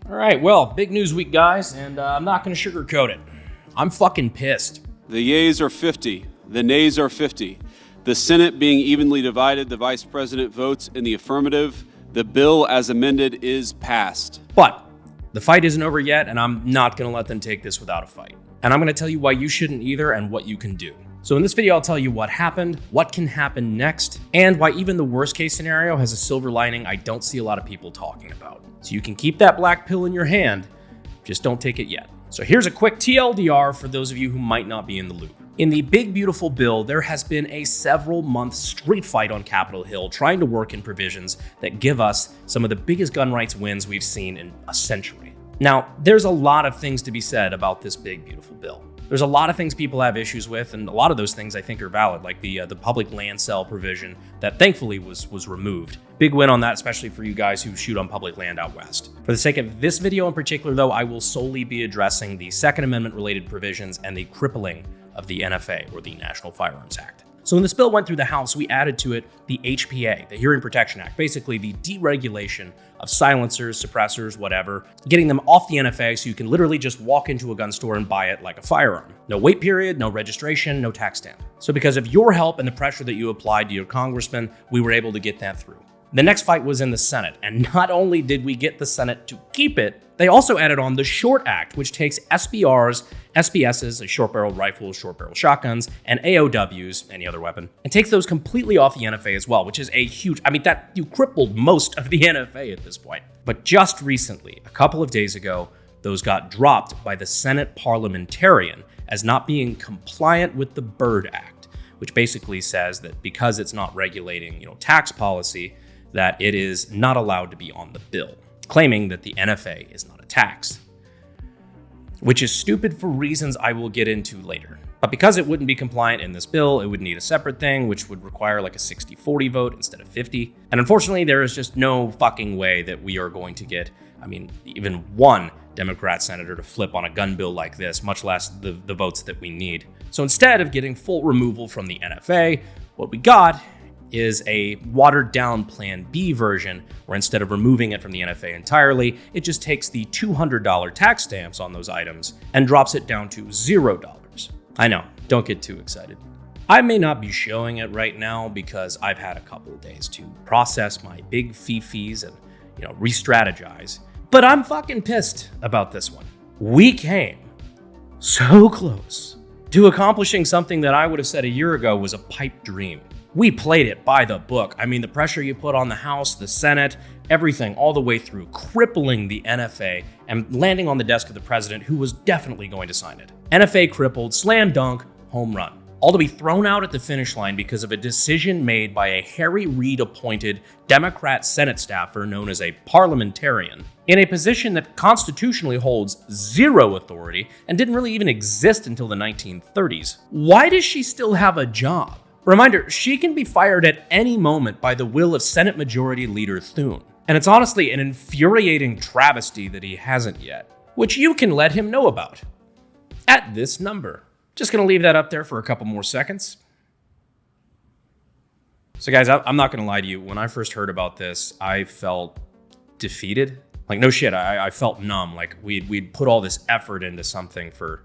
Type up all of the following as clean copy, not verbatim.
All right, well, big news week, guys, and I'm not going to sugarcoat it. I'm fucking pissed. The yeas are 50. The nays are 50. The Senate being evenly divided, the Vice President votes in the affirmative. The bill as amended is passed. But the fight isn't over yet, and I'm not going to let them take this without a fight. And I'm going to tell you why you shouldn't either and what you can do. So in this video, I'll tell you what happened, what can happen next, and why even the worst case scenario has a silver lining I don't see a lot of people talking about. So you can keep that black pill in your hand, just don't take it yet. So here's a quick TLDR for those of you who might not be in the loop. In the big beautiful bill, there has been a several-month street fight on Capitol Hill trying to work in provisions that give us some of the biggest gun rights wins we've seen in a century. Now, there's a lot of things to be said about this big beautiful bill. There's a lot of things people have issues with, and a lot of those things I think are valid, like the public land sale provision that thankfully was removed. Big win on that, especially for you guys who shoot on public land out west. For the sake of this video in particular, though, I will solely be addressing the Second Amendment related provisions and the crippling of the NFA, or the National Firearms Act. So when this bill went through the House, we added to it the HPA, the Hearing Protection Act, basically the deregulation of silencers, suppressors, whatever, getting them off the NFA so you can literally just walk into a gun store and buy it like a firearm. No wait period, no registration, no tax stamp. So because of your help and the pressure that you applied to your congressman, we were able to get that through. The next fight was in the Senate, and not only did we get the Senate to keep it, they also added on the SHORT Act, which takes SBRs, SBSs, short-barrel rifles, short-barrel shotguns, and AOWs, any other weapon, and takes those completely off the NFA as well, which is a huge, you crippled most of the NFA at this point. But just recently, a couple of days ago, those got dropped by the Senate parliamentarian as not being compliant with the Byrd Act, which basically says that because it's not regulating, tax policy, that it is not allowed to be on the bill, claiming that the NFA is not a tax, which is stupid for reasons I will get into later. But because it wouldn't be compliant in this bill, it would need a separate thing, which would require like a 60-40 vote instead of 50. And unfortunately, there is just no fucking way that we are going to get, even one Democrat senator to flip on a gun bill like this, much less the votes that we need. So instead of getting full removal from the NFA, what we got is a watered down Plan B version, where instead of removing it from the NFA entirely, it just takes the $200 tax stamps on those items and drops it down to $0. I know, don't get too excited. I may not be showing it right now because I've had a couple of days to process my big fee-fees and, re-strategize, but I'm fucking pissed about this one. We came so close to accomplishing something that I would have said a year ago was a pipe dream. We played it by the book. The pressure you put on the House, the Senate, everything all the way through, crippling the NFA and landing on the desk of the president, who was definitely going to sign it. NFA crippled, slam dunk, home run. All to be thrown out at the finish line because of a decision made by a Harry Reid-appointed Democrat Senate staffer known as a parliamentarian, in a position that constitutionally holds zero authority and didn't really even exist until the 1930s. Why does she still have a job? Reminder, she can be fired at any moment by the will of Senate Majority Leader Thune. And it's honestly an infuriating travesty that he hasn't yet, which you can let him know about at this number. Just gonna leave that up there for a couple more seconds. So guys, I'm not gonna lie to you. When I first heard about this, I felt defeated. Like, no shit, I felt numb. Like we'd put all this effort into something for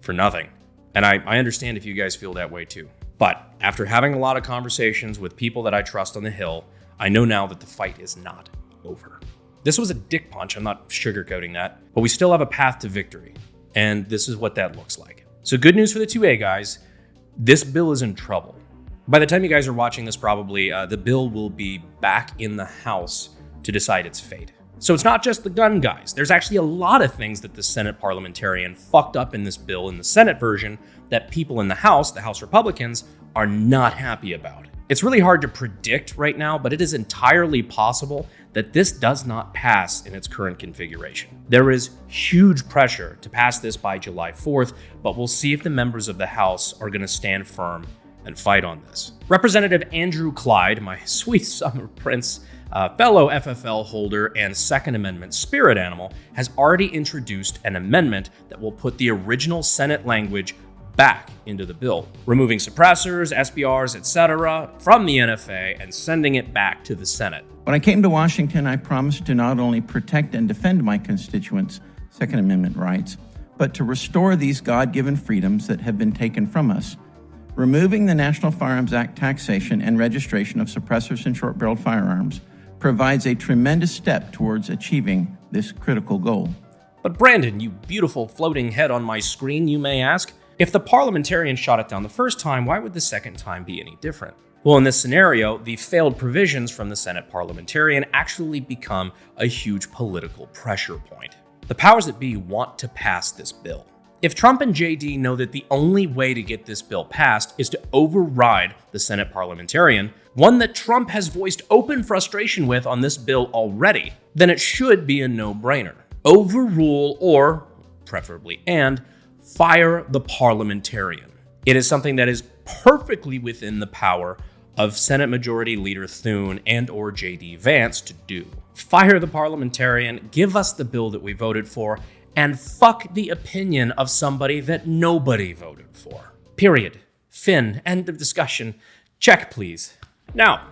nothing. And I understand if you guys feel that way too. But after having a lot of conversations with people that I trust on the Hill, I know now that the fight is not over. This was a dick punch, I'm not sugarcoating that, but we still have a path to victory. And this is what that looks like. So good news for the 2A guys, this bill is in trouble. By the time you guys are watching this, probably, the bill will be back in the House to decide its fate. So it's not just the gun guys. There's actually a lot of things that the Senate parliamentarian fucked up in this bill in the Senate version that people in the House Republicans, are not happy about. It's really hard to predict right now, but it is entirely possible that this does not pass in its current configuration. There is huge pressure to pass this by July 4th, but we'll see if the members of the House are going to stand firm and fight on this. Representative Andrew Clyde, my sweet summer prince, fellow FFL holder and Second Amendment spirit animal, has already introduced an amendment that will put the original Senate language back into the bill, removing suppressors, SBRs, etc. from the NFA and sending it back to the Senate. When I came to Washington, I promised to not only protect and defend my constituents' Second Amendment rights, but to restore these God-given freedoms that have been taken from us. Removing the National Firearms Act taxation and registration of suppressors and short-barreled firearms provides a tremendous step towards achieving this critical goal. But Brandon, you beautiful floating head on my screen, you may ask, if the parliamentarian shot it down the first time, why would the second time be any different? Well, in this scenario, the failed provisions from the Senate parliamentarian actually become a huge political pressure point. The powers that be want to pass this bill. If Trump and JD know that the only way to get this bill passed is to override the Senate parliamentarian, one that Trump has voiced open frustration with on this bill already, then it should be a no-brainer. Overrule or, preferably and, fire the parliamentarian. It is something that is perfectly within the power of Senate Majority Leader Thune and or JD Vance to do. Fire the parliamentarian, give us the bill that we voted for, and fuck the opinion of somebody that nobody voted for. Period. Fin. End of discussion. Check, please. Now,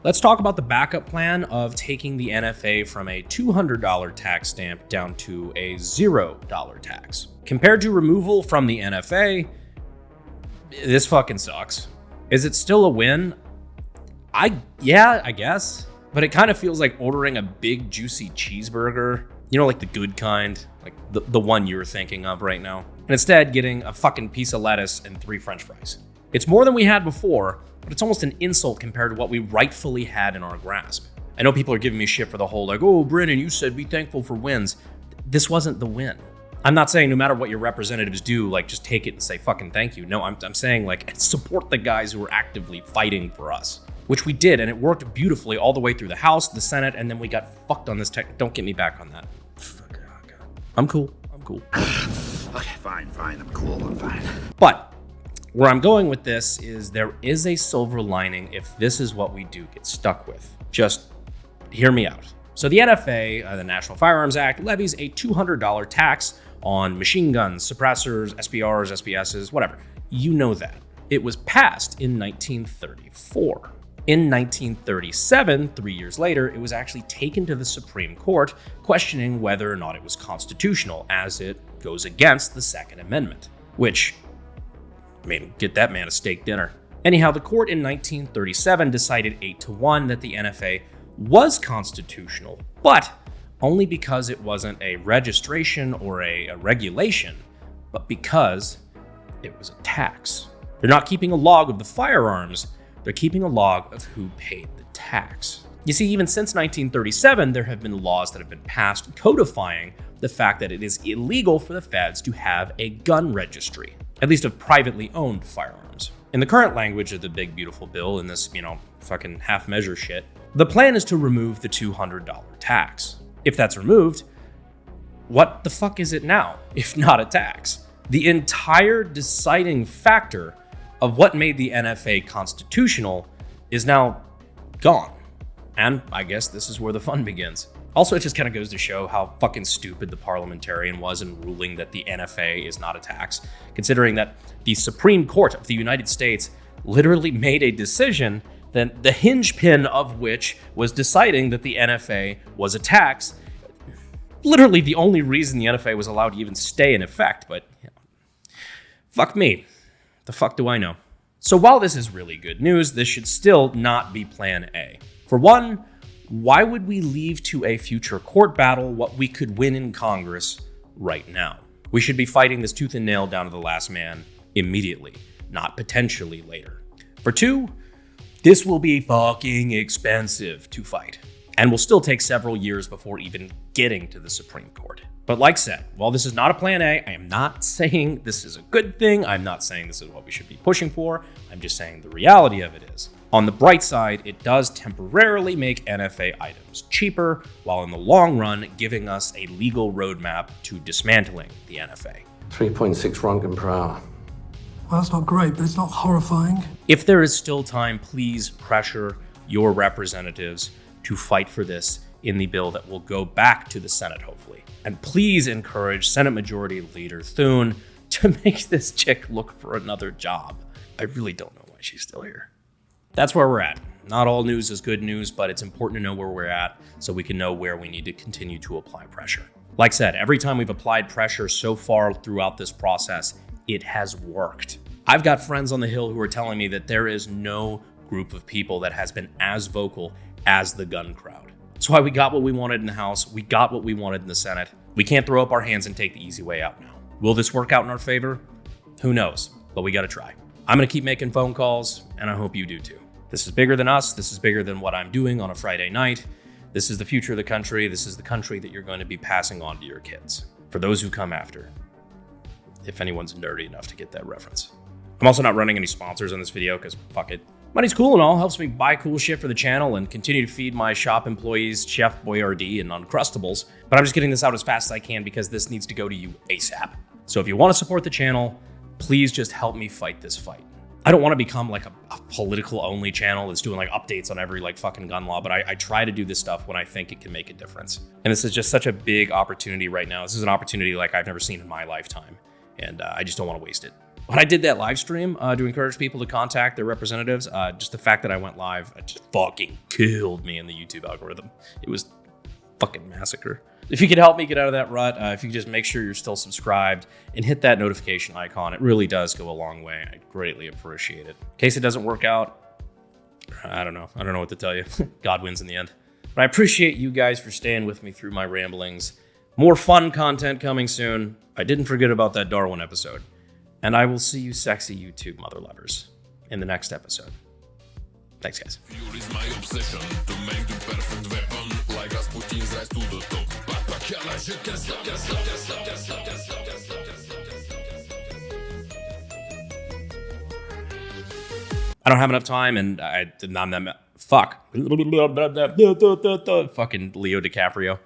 let's talk about the backup plan of taking the NFA from a $200 tax stamp down to a $0 tax. Compared to removal from the NFA, this fucking sucks. Is it still a win? I guess. But it kind of feels like ordering a big juicy cheeseburger, you know, like the good kind, like the one you're thinking of right now. And instead getting a fucking piece of lettuce and 3 French fries. It's more than we had before, but it's almost an insult compared to what we rightfully had in our grasp. I know people are giving me shit for the whole like, oh, Brennan, you said be thankful for wins. This wasn't the win. I'm not saying no matter what your representatives do, like just take it and say fucking thank you. No, I'm saying like support the guys who are actively fighting for us, which we did, and it worked beautifully all the way through the House, the Senate, and then we got fucked on this tech. Don't get me back on that. Fuck, oh God. I'm cool. Okay, fine, I'm cool, I'm fine. But where I'm going with this is there is a silver lining if this is what we do get stuck with. Just hear me out. So the NFA, the National Firearms Act, levies a $200 tax on machine guns, suppressors, SBRs, SBSs, whatever. You know that. It was passed in 1934. In 1937, 3 years later, it was actually taken to the Supreme Court, questioning whether or not it was constitutional, as it goes against the Second Amendment, which, I mean, get that man a steak dinner. Anyhow, the court in 1937 decided 8-1 that the NFA was constitutional, but only because it wasn't a registration or a regulation, but because it was a tax. They're not keeping a log of the firearms, they're keeping a log of who paid the tax. You see, even since 1937, there have been laws that have been passed codifying the fact that it is illegal for the feds to have a gun registry, at least of privately owned firearms. In the current language of the big beautiful bill, in this, fucking half measure shit, the plan is to remove the $200 tax. If that's removed, what the fuck is it now, if not a tax? The entire deciding factor of what made the NFA constitutional is now gone. And I guess this is where the fun begins. Also, it just kind of goes to show how fucking stupid the parliamentarian was in ruling that the NFA is not a tax, considering that the Supreme Court of the United States literally made a decision that the hinge pin of which was deciding that the NFA was a tax. Literally the only reason the NFA was allowed to even stay in effect, but fuck me. The fuck do I know? So while this is really good news, this should still not be plan A. For one, why would we leave to a future court battle what we could win in Congress right now? We should be fighting this tooth and nail down to the last man immediately, not potentially later. For two, this will be fucking expensive to fight, and will still take several years before even getting to the Supreme Court. But like said, while this is not a plan A, I am not saying this is a good thing. I'm not saying this is what we should be pushing for. I'm just saying the reality of it is. On the bright side, it does temporarily make NFA items cheaper, while in the long run, giving us a legal roadmap to dismantling the NFA. 3.6 Rontgen per hour. Well, that's not great, but it's not horrifying. If there is still time, please pressure your representatives to fight for this in the bill that will go back to the Senate, hopefully. And please encourage Senate Majority Leader Thune to make this chick look for another job. I really don't know why she's still here. That's where we're at. Not all news is good news, but it's important to know where we're at so we can know where we need to continue to apply pressure. Like I said, every time we've applied pressure so far throughout this process, it has worked. I've got friends on the Hill who are telling me that there is no group of people that has been as vocal as the gun crowd. That's why we got what we wanted in the House. We got what we wanted in the Senate. We can't throw up our hands and take the easy way out now. Will this work out in our favor? Who knows, but we got to try. I'm going to keep making phone calls, and I hope you do too. This is bigger than us. This is bigger than what I'm doing on a Friday night. This is the future of the country. This is the country that you're going to be passing on to your kids. For those who come after, if anyone's nerdy enough to get that reference. I'm also not running any sponsors on this video because fuck it. Money's cool and all, helps me buy cool shit for the channel and continue to feed my shop employees Chef Boyardee and Uncrustables. But I'm just getting this out as fast as I can because this needs to go to you ASAP. So if you want to support the channel, please just help me fight this fight. I don't want to become like a political only channel that's doing like updates on every like fucking gun law, but I try to do this stuff when I think it can make a difference. And this is just such a big opportunity right now. This is an opportunity like I've never seen in my lifetime. And I just don't want to waste it. When I did that live stream to encourage people to contact their representatives, just the fact that I went live, it just fucking killed me in the YouTube algorithm. It was fucking massacre. If you could help me get out of that rut, if you could just make sure you're still subscribed and hit that notification icon, it really does go a long way. I greatly appreciate it. In case it doesn't work out, I don't know what to tell you. God wins in the end. But I appreciate you guys for staying with me through my ramblings. More fun content coming soon. I didn't forget about that Darwin episode. And I will see you sexy YouTube mother lovers in the next episode. Thanks, guys. Fuel is my obsession to make the perfect weapon, like Rasputin's rise to the top. I don't have enough time, and fuck. Fucking Leo DiCaprio.